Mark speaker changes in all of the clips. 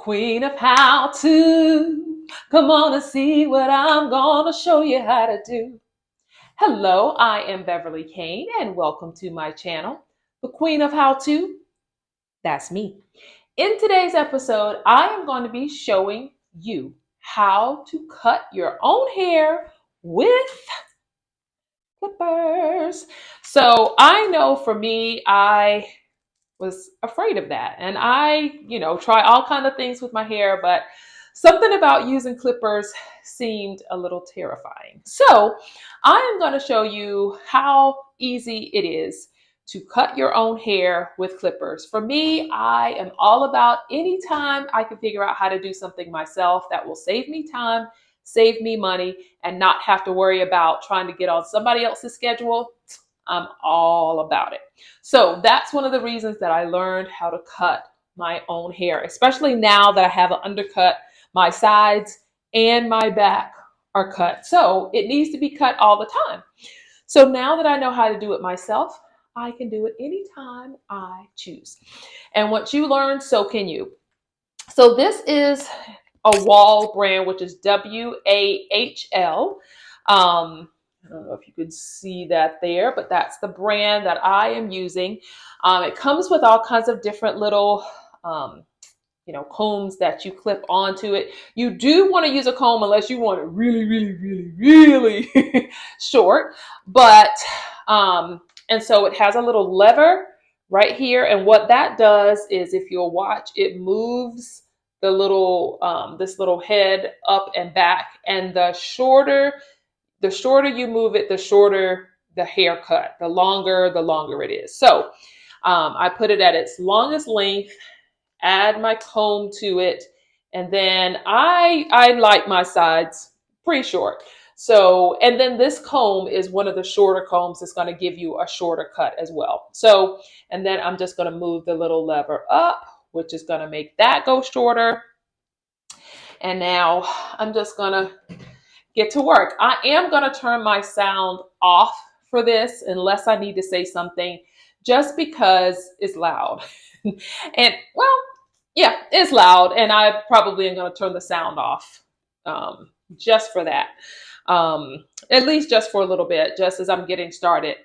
Speaker 1: Queen of how to. Come on and see what I'm gonna show you how to do. Hello, I am Beverly Kane and welcome to my channel, the Queen of How To. That's me. In today's episode, I am going to be showing you how to cut your own hair with clippers. So I know for me, I was afraid of that. And I, try all kind of things with my hair, but something about using clippers seemed a little terrifying. So I am going to show you how easy it is to cut your own hair with clippers. For me, I am all about anytime I can figure out how to do something myself that will save me time, save me money, and not have to worry about trying to get on somebody else's schedule. I'm all about it. So that's one of the reasons that I learned how to cut my own hair, especially now that I have an undercut. My sides and my back are cut. So it needs to be cut all the time. So now that I know how to do it myself, I can do it anytime I choose. And once you learn, so can you. So this is a Wahl brand, which is WAHL. I don't know if you could see that there, but that's the brand that I am using. It comes with all kinds of different little, combs that you clip onto it. You do want to use a comb unless you want it really, really, really, really short. But, and so it has a little lever right here. And what that does is, if you'll watch, it moves the little, this little head up and back. And the shorter you move it, the shorter the haircut, the longer it is. So I put it at its longest length, add my comb to it, and then I like my sides pretty short. So, and then this comb is one of the shorter combs that's going to give you a shorter cut as well. So, and then I'm just going to move the little lever up, which is going to make that go shorter. And now I'm just going to get to work. I am going to turn my sound off for this unless I need to say something, just because it's loud. And well, yeah, it's loud, and I probably am going to turn the sound off just for that. At least just for a little bit, just as I'm getting started,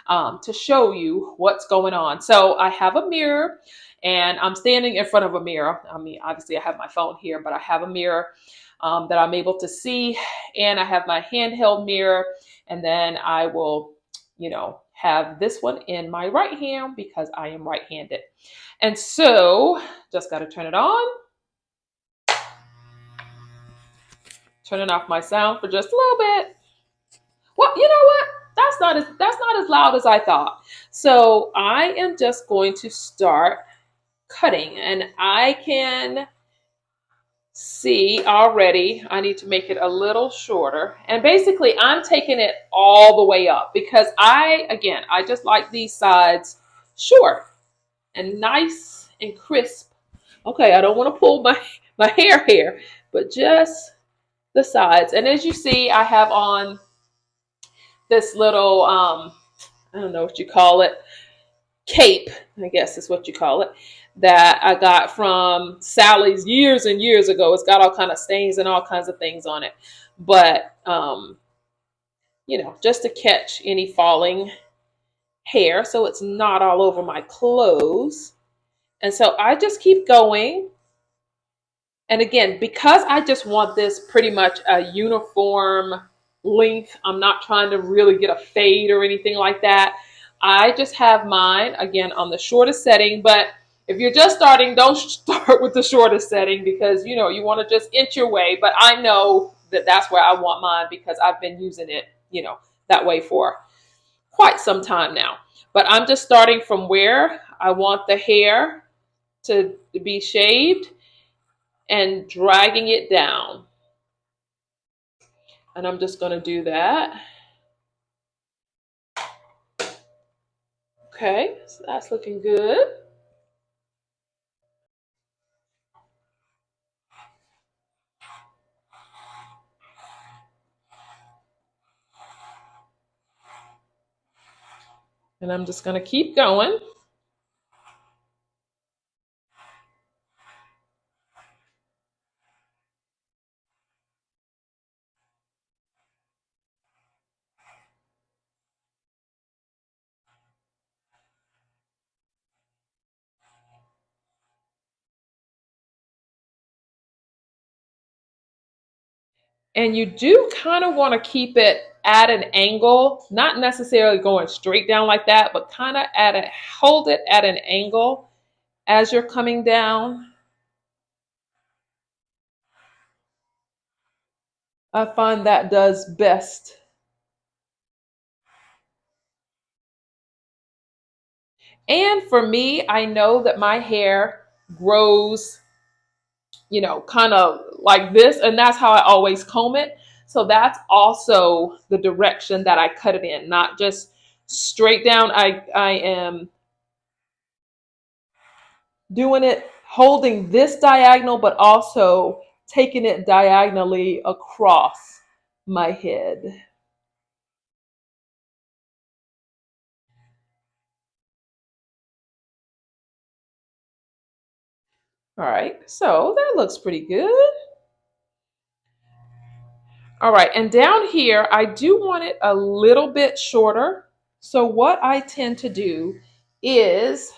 Speaker 1: to show you what's going on. So I have a mirror, and I'm standing in front of a mirror. I mean, obviously I have my phone here, but I have a mirror that I'm able to see, and I have my handheld mirror, and then I will, have this one in my right hand because I am right-handed. And so just got to turn it on, turning off my sound for just a little bit. Well, you know what? That's not as loud as I thought. So I am just going to start cutting, and I can see already I need to make it a little shorter. And basically I'm taking it all the way up because I just like these sides short and nice and crisp. Okay, I don't want to pull my hair here, but just the sides. And as you see, I have on this little, I don't know what you call it, cape, I guess is what you call it, that I got from Sally's years and years ago. It's got all kind of stains and all kinds of things on it. But, just to catch any falling hair so it's not all over my clothes. And so I just keep going. And again, because I just want this pretty much a uniform length, I'm not trying to really get a fade or anything like that. I just have mine, again, on the shortest setting. But if you're just starting, don't start with the shortest setting because, you want to just inch your way. But I know that that's where I want mine because I've been using it, that way for quite some time now. But I'm just starting from where I want the hair to be shaved and dragging it down. And I'm just going to do that. Okay, so that's looking good. And I'm just going to keep going. And you do kind of want to keep it at an angle, not necessarily going straight down like that, but kind of hold it at an angle as you're coming down. I find that does best. And for me, I know that my hair grows, kind of like this, and that's how I always comb it. So that's also the direction that I cut it in, not just straight down. I am doing it, holding this diagonal, but also taking it diagonally across my head. All right, so that looks pretty good. All right, and down here, I do want it a little bit shorter. So what I tend to do is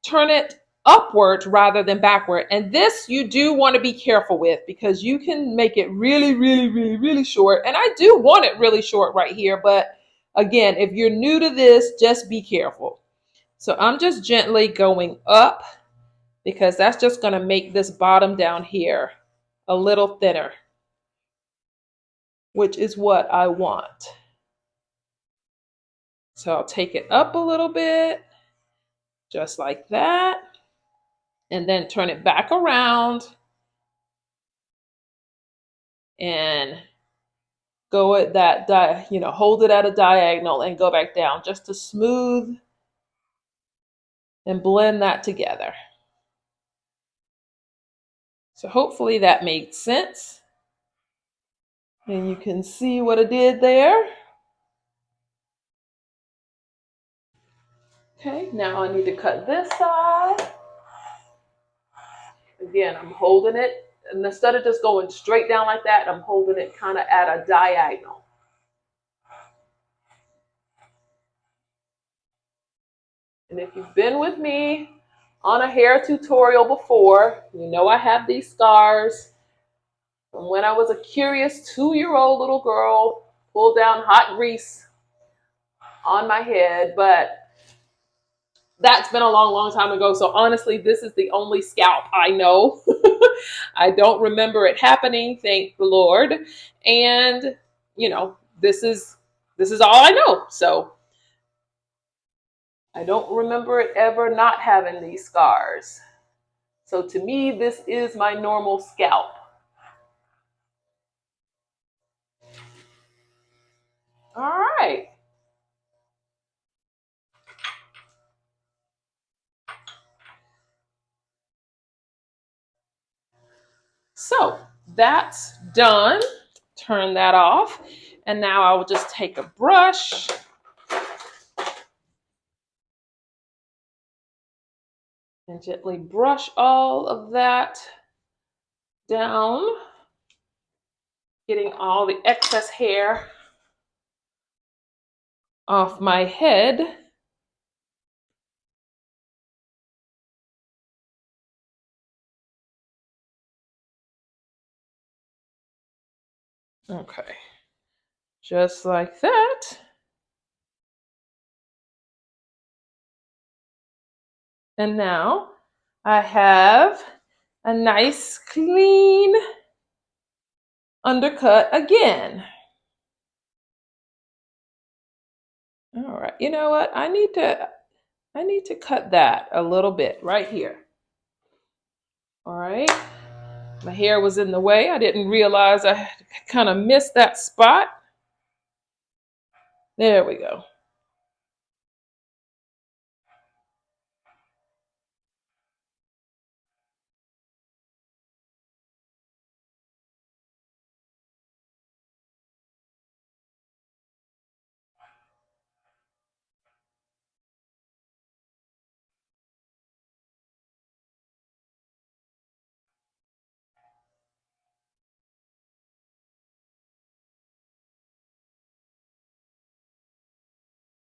Speaker 1: turn it upward rather than backward. And this you do want to be careful with because you can make it really, really, really, really short. And I do want it really short right here. But again, if you're new to this, just be careful. So I'm just gently going up because that's just going to make this bottom down here a little thinner, which is what I want. So I'll take it up a little bit, just like that, and then turn it back around and go at that, hold it at a diagonal and go back down just to smooth and blend that together. So hopefully that made sense. And you can see what I did there. Okay, now I need to cut this side. Again, I'm holding it, and instead of just going straight down like that, I'm holding it kind of at a diagonal. And if you've been with me on a hair tutorial before, you know I have these scars from when I was a curious 2-year-old little girl, pulled down hot grease on my head, but that's been a long, long time ago. So honestly, this is the only scalp I know. I don't remember it happening, thank the Lord. And this is all I know. So I don't remember it ever not having these scars. So to me, this is my normal scalp. All right. So that's done. Turn that off. And now I will just take a brush and gently brush all of that down, getting all the excess hair off my head. Okay, just like that. And now I have a nice clean undercut again. All right, you know what? I need to cut that a little bit right here. All right. My hair was in the way. I didn't realize I kind of missed that spot. There we go.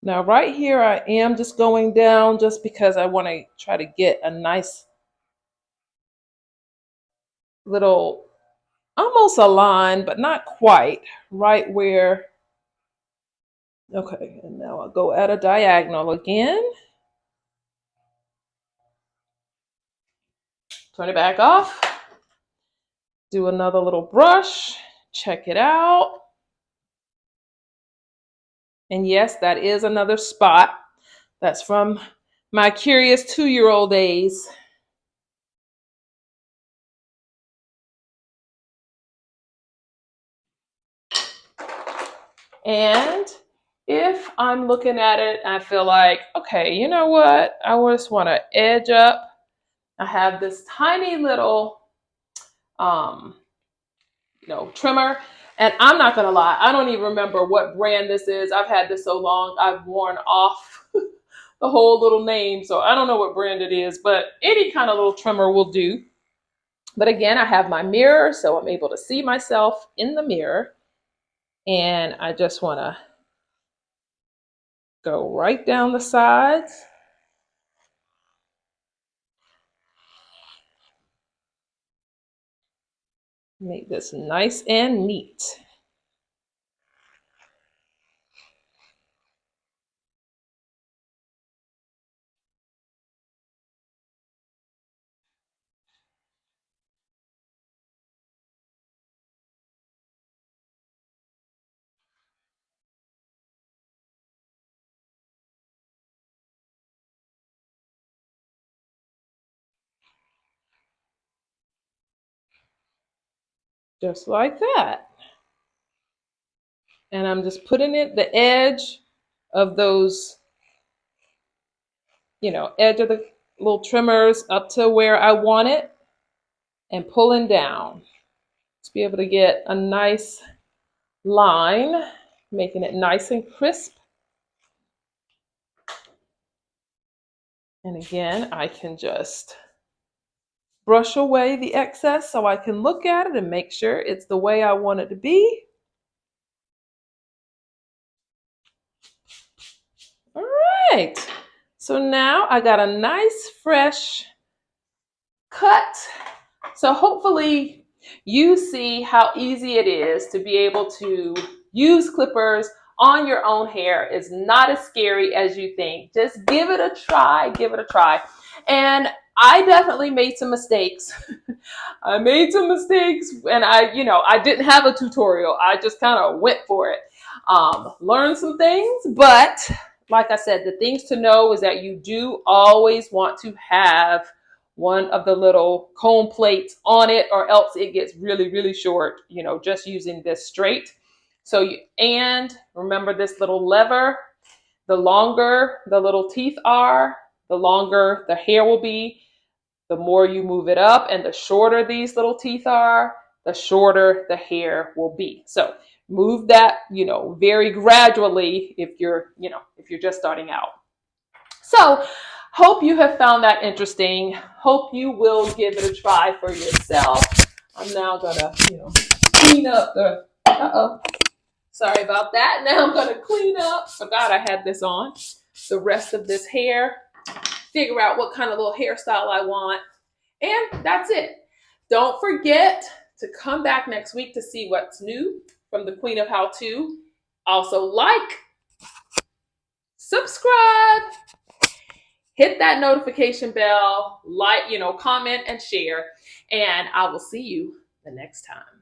Speaker 1: Now right here I am just going down just because I want to try to get a nice little almost a line, but not quite, right where, okay, and now I'll go at a diagonal again. Turn it back off. Do another little brush. Check it out. And yes, that is another spot. That's from my curious 2-year-old days. And if I'm looking at it, I feel like, okay, you know what? I just want to edge up. I have this tiny little, trimmer. And I'm not going to lie, I don't even remember what brand this is. I've had this so long, I've worn off the whole little name. So I don't know what brand it is, but any kind of little trimmer will do. But again, I have my mirror, so I'm able to see myself in the mirror. And I just want to go right down the sides. Make this nice and neat. Just like that. And I'm just putting it the edge of those, edge of the little trimmers up to where I want it and pulling down to be able to get a nice line, making it nice and crisp. And again, I can just brush away the excess so I can look at it and make sure it's the way I want it to be. All right, so now I got a nice fresh cut. So hopefully you see how easy it is to be able to use clippers on your own hair. It's not as scary as you think. Just give it a try, give it a try. And I definitely made some mistakes. I made some mistakes and I didn't have a tutorial. I just kind of went for it. Learned some things, but like I said, the things to know is that you do always want to have one of the little comb plates on it, or else it gets really, really short, just using this straight. So, and remember this little lever, the longer the little teeth are, the longer the hair will be. The more you move it up and the shorter these little teeth are, the shorter the hair will be. So move that, very gradually if you're just starting out. So hope you have found that interesting. Hope you will give it a try for yourself. I'm now gonna, clean up the, sorry about that. Now I'm gonna clean up, forgot I had this on, the rest of this hair, figure out what kind of little hairstyle I want. And that's it. Don't forget to come back next week to see what's new from the Queen of How To. Also like, subscribe, hit that notification bell, comment and share, and I will see you the next time.